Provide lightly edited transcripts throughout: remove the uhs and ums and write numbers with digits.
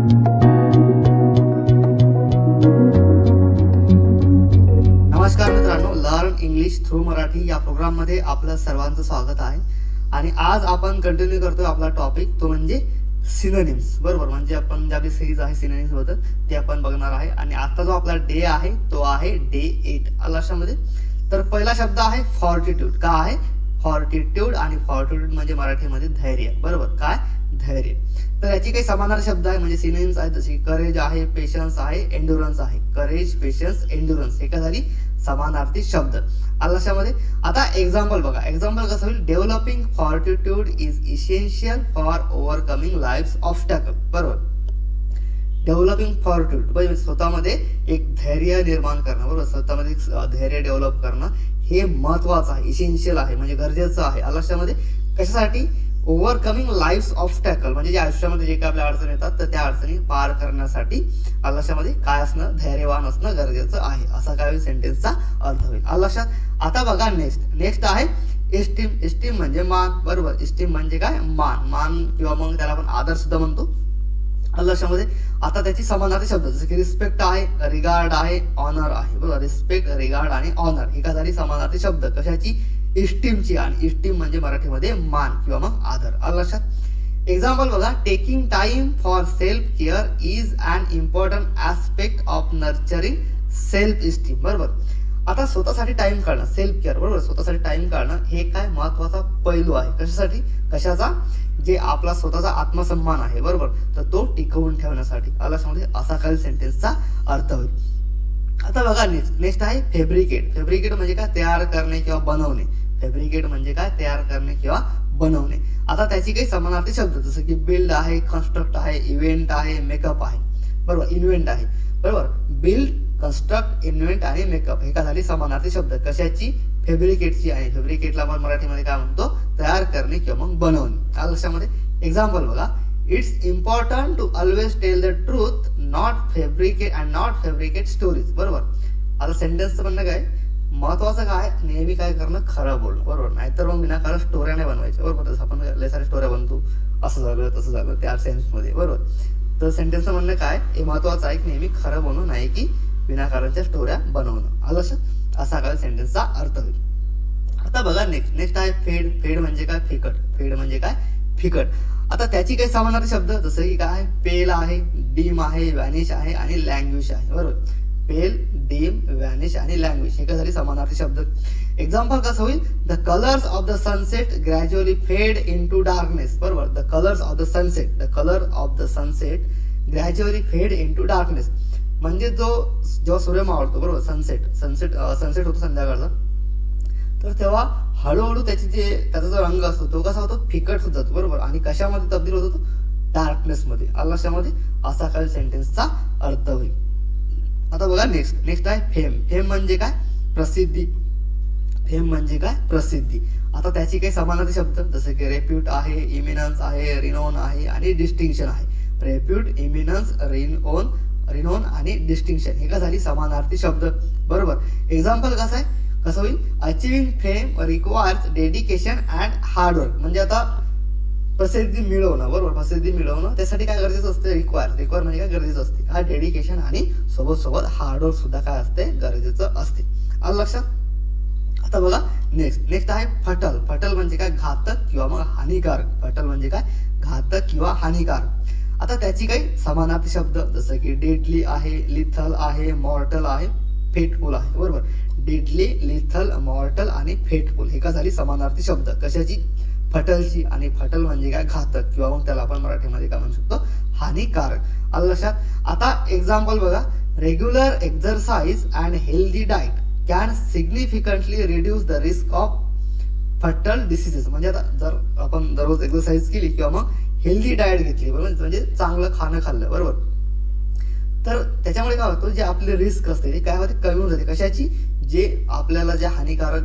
नमस्कार मित्रांनो, learn English through Marathi या प्रोग्राम मध्ये आपलं सर्वांचं स्वागत आहे. आणि आज आपण कंटिन्यू करतोय आपला टॉपिक, तो म्हणजे सिनोनिम्स. बरोबर, म्हणजे आपण जी आपली सिरीज आहे सिनोनिम्स बद्दल ते आपण बघणार आहे. आणि आता जो आपला डे आहे तो आहे डे 8 लक्षामध्ये. तर पहिला शब्द आहे फॉर्टिट्यूड. का आहे फॉर्टिट्यूड? आणि फॉर्टिट्यूड म्हणजे मराठीमध्ये धैर्य. बरोबर, काय धैर्य. तर याची काही समानार्थी शब्द आहे म्हणजे सिनोनिम्स आहेत, जसे करेज आहे, पेशन्स आहे, एंड्युरन्स आहे. करेज, पेशन्स, एंड्युरन्स हे काय झाली समानार्थी शब्द लक्षामध्ये. आता एक्झाम्पल बघा. एक्झाम्पल कसं होईल? Developing fortitude is essential for overcoming life's obstacle. बरोबर, डेव्हलपिंग फॉर्टिट्यूड म्हणजे स्वतःमध्ये एक धैर्य निर्माण करणं. बरोबर, स्वतःमध्ये धैर्य डेव्हलप करणं हे महत्वाचं आहे, इसेन्शियल आहे म्हणजे गरजेचं आहे लक्षामध्ये. कशासाठी? ओव्हरकमिंग लाईफ्स ऑब्स्टॅकल म्हणजे जे आयुष्यामध्ये जे काही आपल्या अडचणी येतात तर त्या अडचणी पार करण्यासाठी लक्षामध्ये काय असणं, धैर्यवान असणं गरजेचं आहे, असा काय सेंटेन्सचा अर्थ होईल लक्षात. आता बघा नेक्स्ट आहे एस्टीम. एस्टीम म्हणजे मान. बरोबर, एस्टीम म्हणजे काय मान किंवा मग त्याला आपण आदर सुद्धा म्हणतो लक्षामध्ये. आता त्याची समानार्थी शब्द जसे की रिस्पेक्ट आहे, रिगार्ड आहे, ऑनर आहे. बरोबर, रिस्पेक्ट, रिगार्ड आणि ऑनर ही काय झाली समानार्थी शब्द कशाची? इस्टीमची. आणि इस्टीम म्हणजे मराठीमध्ये मान किंवा मग आदर लक्षात. एक्झाम्पल बघा. Taking time for self care is an important aspect of nurturing self esteem. बरोबर, आता स्वतःसाठी टाइम काढणं, सेल्फ केअर. बरोबर, स्वतःसाठी टाइम काढणं हे काय महत्वाचा पैलू आहे. कशासाठी? कशाचा? जे आपला स्वतःचा आत्मसन्मान आहे. बरोबर, तर तो टिकवून ठेवण्यासाठी लक्षामध्ये असा काही सेंटेन्सचा अर्थ होईल. आता बघा नेक्स्ट आहे फॅब्रिकेट. फॅब्रिकेट म्हणजे काय? तयार करणे किंवा बनवणे. फॅब्रिकेट म्हणजे काय? तयार करणे किंवा बनवणे. आता त्याची काही समानार्थी शब्द जसं की बिल्ड आहे, कन्स्ट्रक्ट आहे, इव्हेंट आहे, मेकअप आहे. बरोबर, इन्व्हेंट आहे. बरोबर, बिल्ड, कन्स्ट्रक्ट, इन्व्हेंट आणि मेकअप हे काय झाली समानार्थी शब्द कशाची? फॅब्रिकेटची. आणि फॅब्रिकेटला आपण मराठीमध्ये काय म्हणतो? तयार करणे किंवा मग बनवणे लक्षामध्ये. एक्झाम्पल बघा. It's important to always tell the truth, not fabricate stories. बरोबर, आता सेंटेन्सचं म्हणणं काय? महत्वाचं काय? नेहमी काय करणं? खरं बोलणं. बरोबर, नाहीतर मग विनाकारण स्टोऱ्या नाही बनवायच्या. बरोबर, तसं आपण लय साऱ्या स्टोऱ्या बनतो, असं झालं तसं झालं त्या सेन्समध्ये. बरोबर, तर सेंटेन्सचं म्हणणं काय? हे महत्वाचं आहे की नेहमी खरं बोलणं, नाही की विनाकारणच्या स्टोऱ्या बनवणं लक्षात. असा काय सेंटेन्सचा अर्थ होईल. आता बघा नेक्स्ट आहे फेड. फेड म्हणजे काय? फिकट. फेड म्हणजे काय? फिकट. आता त्याची काही समानार्थी शब्द जसं की काय? पेल आहे, डीम आहे, व्हॅनिश आहे आणि लँग्वेज आहे. बरोबर, पेल, डीम, व्हॅनिश आणि लँग्वेज हे काय झाली समानार्थी शब्द. एक्झाम्पल कसं होईल? The colours of the sunset gradually fade into darkness. बरोबर, the colours of the sunset gradually fade into darkness म्हणजे जेव्हा सूर्य मावळतो. बरोबर, सनसेट होतो संध्याकाळचा, तर तेव्हा हळूहळू त्याचा जो रंग असतो तो कसा होतो? फिकट होत जातो. बरोबर, आणि कशामध्ये तब्दील होतो? तो डार्कनेसमध्ये लक्षामध्ये. असा काही सेंटेन्सचा अर्थ होईल. आता बघा नेक्स्ट आहे फेम. फेम म्हणजे काय? प्रसिद्धी. फेम म्हणजे काय? प्रसिद्धी. आता त्याची काही समानार्थी शब्द जसे की रेप्यूट आहे, इमिनन्स आहे, रिनोन आहे आणि डिस्टिंक्शन आहे. रेप्यूट, इमिनन्स, रिनोन आणि डिस्टिंक्शन हे काय झाली समानार्थी शब्द. बरोबर, एक्झाम्पल कसं होईल? Achieving fame requires dedication and hard work म्हणजे आता प्रसिद्धी मिळवणं. बरोबर, प्रसिद्धी मिळवणं त्यासाठी काय गरजेचं असते? रिक्वायर म्हणजे काय? गरजेचं असते. काय? डेडिकेशन आणि सोबत हार्डवर्क सुद्धा काय असते? गरजेचं असते लक्षात. आता बघा नेक्स्ट आहे फटल. फटल म्हणजे काय? घातक किंवा मग हानिकारक. फटल म्हणजे काय? घातक किंवा हानिकारक. आता त्याची काही समानार्थी शब्द जसं की डेडली आहे, लिथल आहे, मॉर्टल आहे, फेटफुल आहे. बरोबर, डेडली, लिथल, मॉर्टल आणि फेटफुल हे काय झाली समानार्थी शब्द कशाची? फटलची. आणि फटल म्हणजे काय? घातक किंवा मग त्याला आपण मराठीमध्ये काय म्हणू शकतो? हानिकारक लक्षात. आता एक्झाम्पल बघा. Regular exercise and healthy diet can significantly reduce the risk of फटल डिसीजेस म्हणजे आता जर आपण दररोज एक्सरसाइज केली किंवा मग हेल्दी डाएट घेतली, बरोबर, म्हणजे चांगलं खाणं खाल्लं, बरोबर, तर त्याच्यामुळे काय होतं? जे आपले रिस्क असते ते काय होते? कमी होऊन जाते. कशाची? जे आपल्याला जे हानिकारक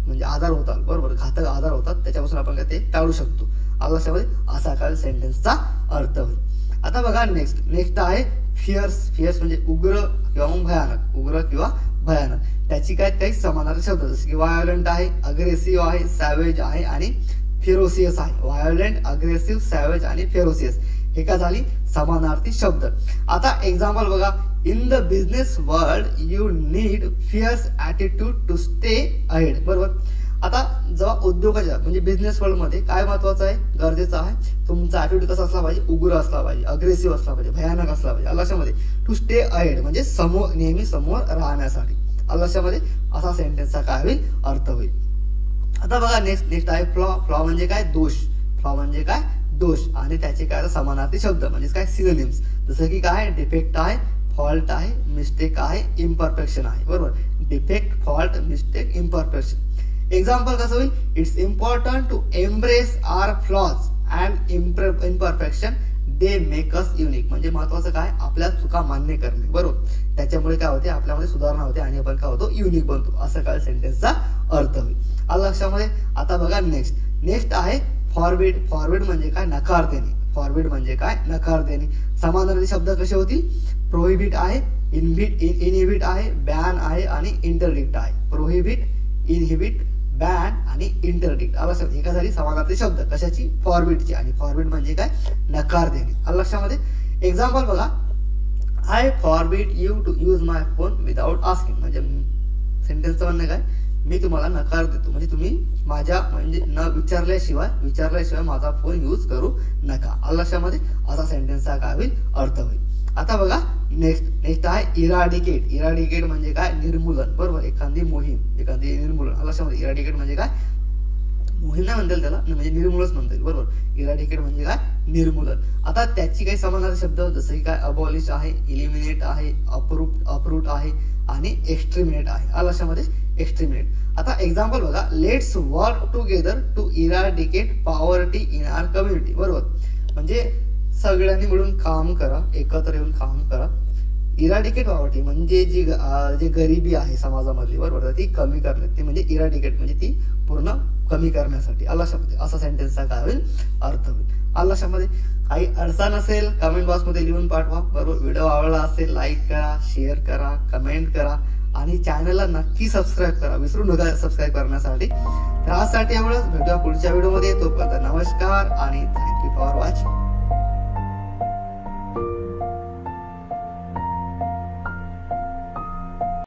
म्हणजे आजार होतात, बरोबर, घातक आजार होतात त्याच्यापासून आपण काय ते टाळू शकतो लक्षामध्ये. असा काय सेंटेन्सचा अर्थ होईल. आता बघा नेक्स्ट आहे फिअर्स म्हणजे उग्र किंवा भयानक. उग्र किंवा भयानक त्याची काही समानार्थी शब्द जसे की व्हायोलंट आहे, अग्रेसिव्ह आहे, सॅवेज आहे आणि फेरोसियस आहे. व्हायोलंट, अग्रेसिव्ह, सॅवेज आणि फेरोसियस हे काय झाली समानार्थी शब्द. आता एक्झाम्पल बघा, in the business world you need fierce attitude to stay ahead. बरोबर. आता जेव्हा उद्योगाच्या म्हणजे बिझनेस वर्ल्डमध्ये काय महत्वाचं आहे, गरजेचं आहे, तुमचा ॲटिट्यूड कसा असला पाहिजे, उग्र असला पाहिजे, अग्रेसिव्ह असला पाहिजे, भयानक असला पाहिजे. लक्षामध्ये टू स्टे अहेड म्हणजे समोर, नेहमी समोर राहण्यासाठी. लक्षामध्ये असा सेंटेन्सचा काय होईल, अर्थ होईल. आता बघा नेक्स्ट आहे फ्लॉ. फ्लॉ म्हणजे काय, दोष. फ्लॉ म्हणजे काय, दोष. आणि त्याचे काय समानार्थी शब्द म्हणजे काय, सिनोनिम्स. जसं की काय, डिफेक्ट आहे, फॉल्ट आहे, मिस्टेक आहे, इम्परफेक्शन आहे. बरोबर. Defect, fault, mistake, imperfection. Example कसं होईल, it's important to embrace our flaws and imperfection they make us unique. म्हणजे महत्वाचं काय, आपल्या चुका मान्य करणे. बरोबर. त्याच्यामुळे काय होते, आपल्यामध्ये सुधारणा होते आणि आपण काय होतो, युनिक बनतो. असं काय सेंटेन्सचा अर्थ होईल. आलं लक्षामध्ये. आता बघा नेक्स्ट आहे फॉरबिड. फॉरबिड म्हणजे काय, नकार देणे. फॉरबिड म्हणजे काय, नकार देणे. समानार्थी शब्द कसे होतील, प्रोहिबिट आहे, इनहिबिट आहे, बॅन आहे आणि इंटरडिक्ट आहे. प्रोहिबिट, इनहिबिट, बॅन आणि इंटरडिक्ट. आलं लक्षात. एका झाली समानार्थी शब्द कशाची, फॉरबिडची. आणि फॉरबिड म्हणजे काय, नकार देणे. आलं लक्षामध्ये. एक्झाम्पल बघा, I forbid you to use my phone without asking. म्हणजे सेंटेन्सचं म्हणणं काय, मी तुम्हाला नकार देतो म्हणजे तुम्ही माझ्या म्हणजे न विचारल्याशिवाय माझा फोन यूज करू नका. आलं लक्षामध्ये. असा सेंटेन्सचा काय होईल, अर्थ होईल. आता बघा नेक्स्ट आहे इराडिकेट. इराडिकेट म्हणजे काय, निर्मूलन. बरोबर. एखादी निर्मूलन. आलं लक्षामध्ये. इराडिकेट म्हणजे काय, मोहीम नाही म्हणता येईल त्याला, म्हणजे निर्मूलच म्हणता येईल. बरोबर. इराडिकेट म्हणजे काय, निर्मूलन. आता त्याची काही समानार्थी शब्द जसं की काय, अबॉलिश आहे, इलिमिनेट आहे, अप्रूट आहे आणि एक्स्ट्रीमिनेट आहे. आलं लक्षामध्ये. एक्स्ट्रीमिनेट. आता एक्झाम्पल बघा, let's work together to eradicate poverty in our community. बरोबर. म्हणजे सगळ्यांनी मिळून काम करा, एकत्र येऊन काम करा. इराडिकेट पॉवर्टी म्हणजे जी गरिबी आहे समाजामधली, बरोबर, ती कमी करण्यात, ती म्हणजे इराडिकेट म्हणजे ती पूर्ण कमी करण्यासाठी. आलं लक्षामध्ये. असा सेंटेन्सचा काय होईल, अर्थ होईल. आलं लक्षामध्ये. काही अडचण असेल कमेंट बॉक्समध्ये लिहून पाठवा. बरोबर. व्हिडिओ आवडला असेल लाईक करा, शेअर करा, कमेंट करा आणि चॅनलला नक्की सबस्क्राईब करा. विसरू नका सबस्क्राईब करण्यासाठी. त्यासाठी एवढंच. भेटूया पुढच्या व्हिडिओमध्ये. तोपर्यंत नमस्कार आणि थँक्यू फॉर वॉचिंग.